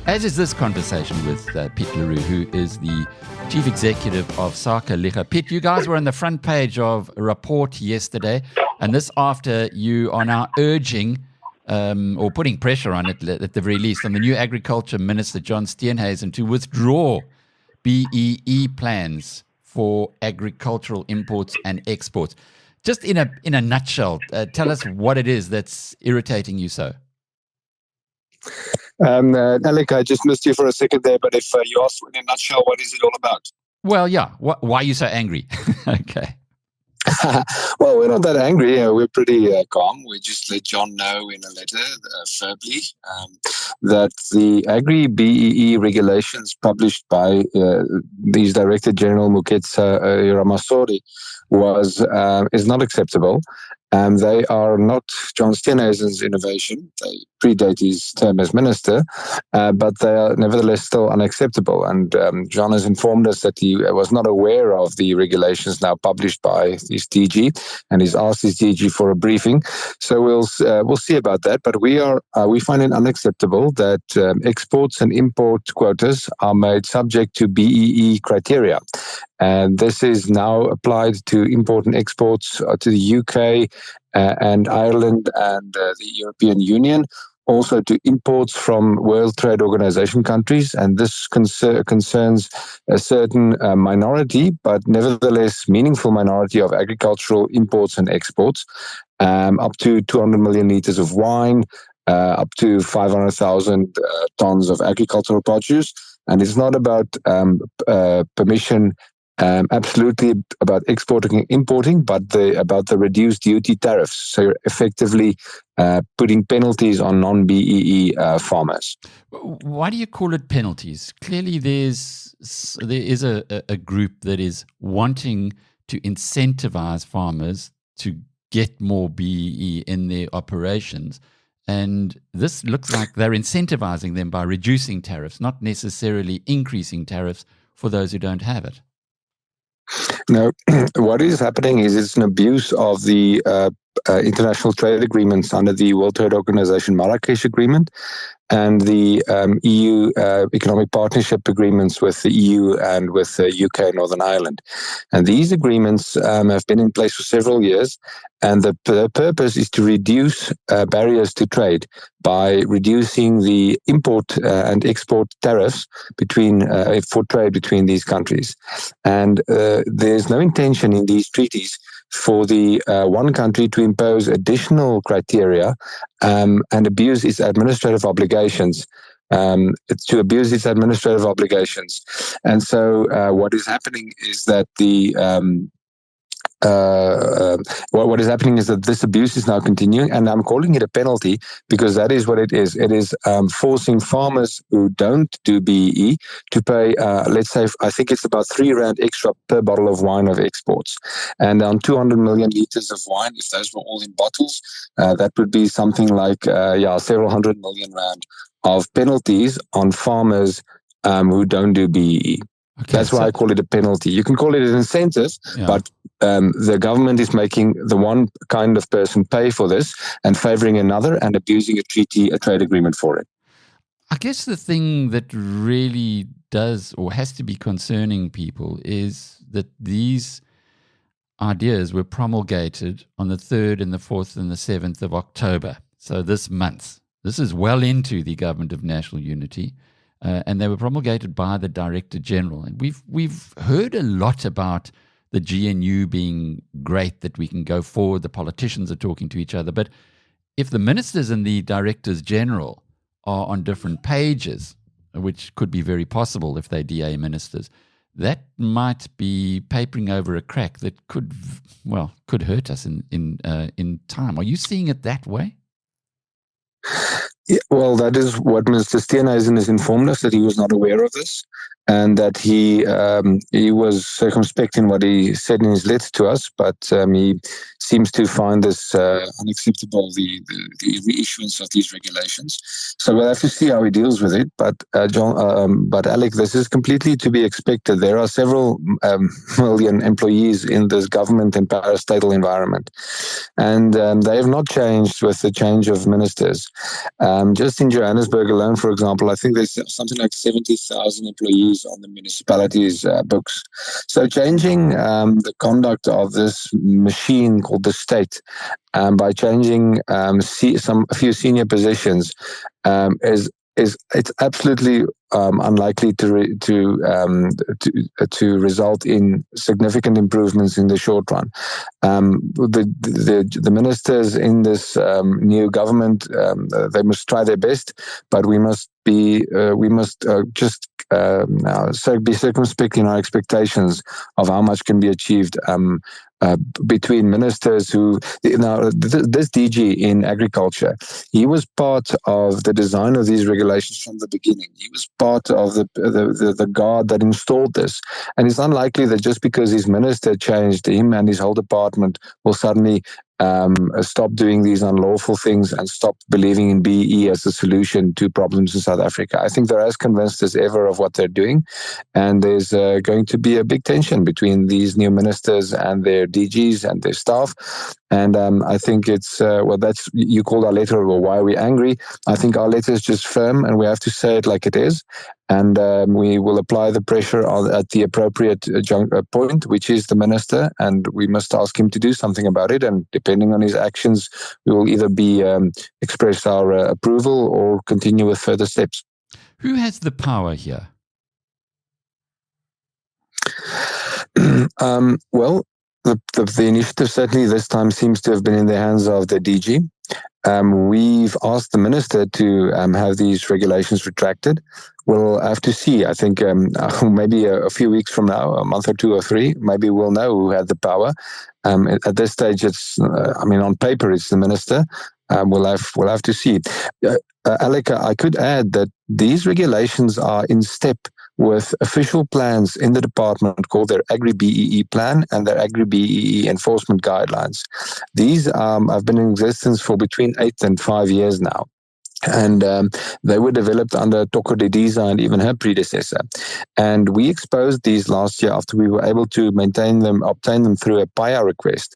As is this conversation with Piet le Roux, who is the Chief Executive of Sakeliga. Piet, you guys were on the front page of a report yesterday, and this after you are now urging or putting pressure on it at the very least on the new Agriculture Minister John Steenhuisen to withdraw BEE plans for agricultural imports and exports. Just in a nutshell, tell us what it is that's irritating you so. Alec, I just missed you for a second there, but if you ask in a nutshell, what is it all about? Well, yeah. Why are you so angry? Okay. Well, we're not that angry. We're pretty calm. We just let John know in a letter verbally that the Agri-BEE regulations published by these Director General Muketsa Ramasori is not acceptable. They are not John Steenhuisen's innovation. They predate his term as minister, but they are nevertheless still unacceptable. And John has informed us that he was not aware of the regulations now published by his DG, and he's asked his DG for a briefing. So we'll see about that. But we find it unacceptable that exports and import quotas are made subject to BEE criteria. And this is now applied to import and exports to the UK and Ireland and the European Union, also to imports from World Trade Organization countries. And this concerns a certain minority, but nevertheless meaningful minority of agricultural imports and exports, up to 200 million liters of wine, up to 500,000 tons of agricultural produce. And it's not about permission absolutely about exporting and importing, but about the reduced duty tariffs. So you're effectively putting penalties on non-BEE farmers. Why do you call it penalties? Clearly there is a group that is wanting to incentivize farmers to get more BEE in their operations. And this looks like they're incentivizing them by reducing tariffs, not necessarily increasing tariffs for those who don't have it. No, what is happening is it's an abuse of the international trade agreements under the World Trade Organization Marrakesh Agreement and the EU economic partnership agreements with the EU and with the UK and Northern Ireland. And these agreements have been in place for several years, and the purpose is to reduce barriers to trade by reducing the import and export tariffs for trade between these countries. And there's no intention in these treaties for the one country to impose additional criteria and abuse its administrative obligations. To abuse its administrative obligations. And so what is happening is that what is happening is that this abuse is now continuing, and I'm calling it a penalty because that is what it is. It is forcing farmers who don't do BEE to pay, let's say, I think it's about R3 extra per bottle of wine of exports. And on 200 million liters of wine, if those were all in bottles, that would be something like, several hundred million rand of penalties on farmers who don't do BEE. Okay, that's why I call it a penalty. You can call it an incentive, but the government is making the one kind of person pay for this and favoring another and abusing a trade agreement for it. I guess the thing that really does or has to be concerning people is that these ideas were promulgated on the 3rd and the 4th and the 7th of October. So this month. This is well into the Government of National Unity. And they were promulgated by the Director General. And we've heard a lot about the GNU being great, that we can go forward, the politicians are talking to each other. But if the ministers and the Directors General are on different pages, which could be very possible if they're DA ministers, that might be papering over a crack that could hurt us in time. Are you seeing it that way? Yeah, well, that is what Mr. Steenhuisen has informed us, that he was not aware of this, and that he was circumspect in what he said in his letter to us, but he seems to find this unacceptable, the reissuance of these regulations. So we'll have to see how he deals with it. But but Alec, this is completely to be expected. There are several million employees in this government and parastatal environment, and they have not changed with the change of ministers. Just in Johannesburg alone, for example, I think there's something like 70,000 employees on the municipality's books. So changing the conduct of this machine called the state by changing a few senior positions is it's absolutely unlikely to result in significant improvements in the short run. The ministers in this new government, they must try their best, but we must be just be circumspect in our expectations of how much can be achieved between ministers who this DG in agriculture, he was part of the design of these regulations from the beginning. He was part of the guard that installed this, and it's unlikely that just because his minister changed, him and his whole department will suddenly stop doing these unlawful things and stop believing in BEE as a solution to problems in South Africa. I think they're as convinced as ever of what they're doing, and there's going to be a big tension between these new ministers and their DGs and their staff. And I think it's, that's, you called our letter, well, why are we angry? I think our letter is just firm, and we have to say it like it is. And we will apply the pressure at the appropriate point, which is the minister, and we must ask him to do something about it. And depending on his actions, we will either be express our approval or continue with further steps. Who has the power here? Well, the initiative certainly this time seems to have been in the hands of the DG. We've asked the minister to have these regulations retracted. We'll have to see. I think maybe a few weeks from now, a month or two or three, maybe we'll know who had the power. At this stage, it's, on paper, it's the minister. We'll have to see. Alec, I could add that these regulations are in step with official plans in the department called their Agri-BEE plan and their Agri-BEE enforcement guidelines. These have been in existence for between 8 and 5 years now. And they were developed under Toko Didiza and even her predecessor. And we exposed these last year after we were able to obtain them through a PIA request.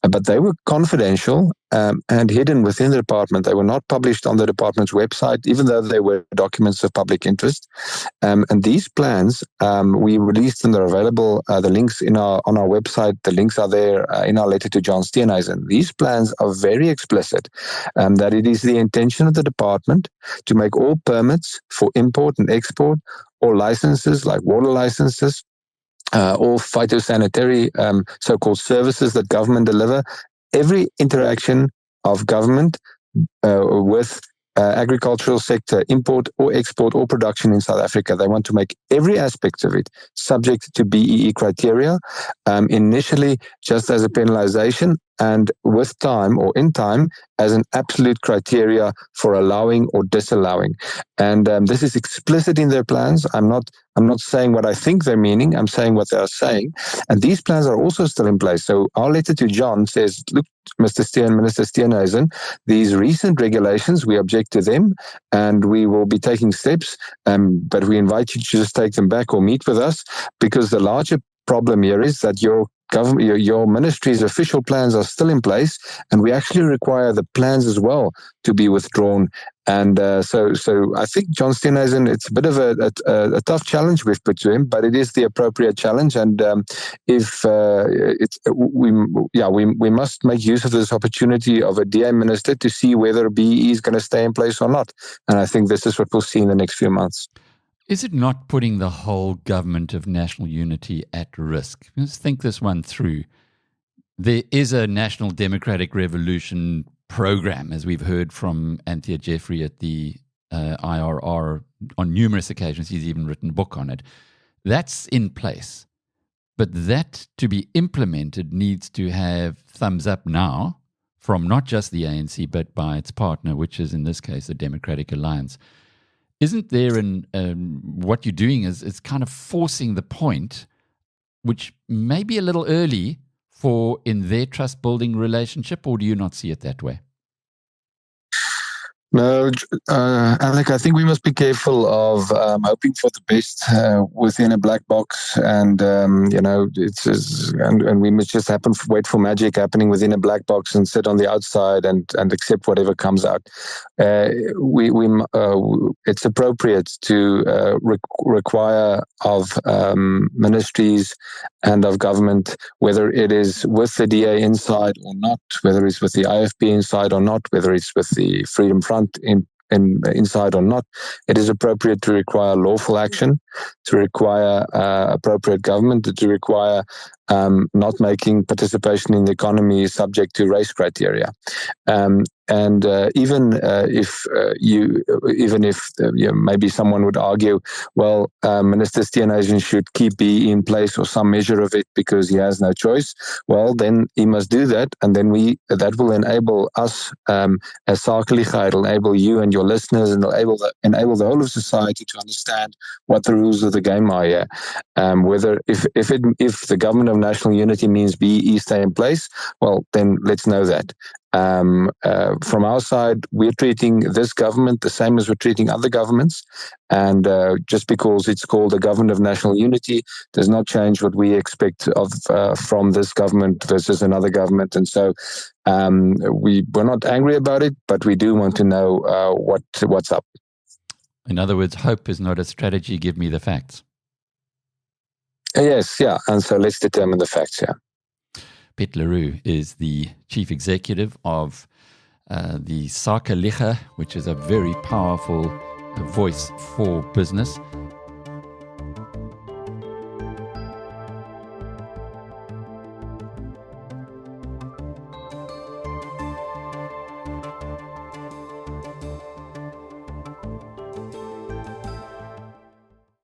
But they were confidential and hidden within the department. They were not published on the department's website, even though they were documents of public interest. And these plans, we released and they're available. The links on our website, the links are there in our letter to John Steenhuisen. These plans are very explicit that it is the intention of the department to make all permits for import and export, all licenses like water licenses, all phytosanitary so-called services that government deliver, every interaction of government with agricultural sector, import or export or production in South Africa. They want to make every aspect of it subject to BEE criteria, initially just as a penalization, and with time or in time as an absolute criteria for allowing or disallowing. And this is explicit in their plans. I'm not saying what I think they're meaning. I'm saying what they are saying. And these plans are also still in place. So our letter to John says, look, Minister Steenhuisen, these recent regulations, we object to them and we will be taking steps, but we invite you to just take them back or meet with us, because the larger problem here is that your ministry's official plans are still in place, and we actually require the plans as well to be withdrawn. And so I think John Steenhuisen, it's a bit of a tough challenge we've put to him, but it is the appropriate challenge. And we must make use of this opportunity of a DA minister to see whether BEE is going to stay in place or not. And I think this is what we'll see in the next few months. Is it not putting the whole government of national unity at risk? Let's think this one through. There is a National Democratic Revolution program, as we've heard from Anthea Jeffrey at the IRR on numerous occasions. He's even written a book on it. That's in place. But that to be implemented needs to have thumbs up now from not just the ANC, but by its partner, which is in this case the Democratic Alliance. Isn't there what you're doing is kind of forcing the point, which may be a little early in their trust-building relationship, or do you not see it that way? No, Alec, I think we must be careful of hoping for the best within a black box, and and we must just wait for magic happening within a black box and sit on the outside and accept whatever comes out. It's appropriate to require of ministries and of government, whether it is with the DA inside or not, whether it's with the IFB inside or not, whether it's with the Freedom Front inside or not, it is appropriate to require lawful action, to require appropriate government, to require not making participation in the economy subject to race criteria. Even if maybe someone would argue, well, Minister Steenhuisen should keep BEE in place or some measure of it because he has no choice. Well, then he must do that, and then that will enable us as Sakeliga, it'll enable you and your listeners, and it'll enable the whole of society to understand what the rules of the game are here. Whether if the government of national unity means BEE stay in place, well, then let's know that. From our side, we're treating this government the same as we're treating other governments, and just because it's called a government of national unity does not change what we expect from this government versus another government. And so we're not angry about it, but we do want to know what's up. In other words, hope is not a strategy. Give me the facts. Yes, yeah, and so let's determine the facts. Yeah. Piet le Roux is the chief executive of the Sakeliga, which is a very powerful voice for business.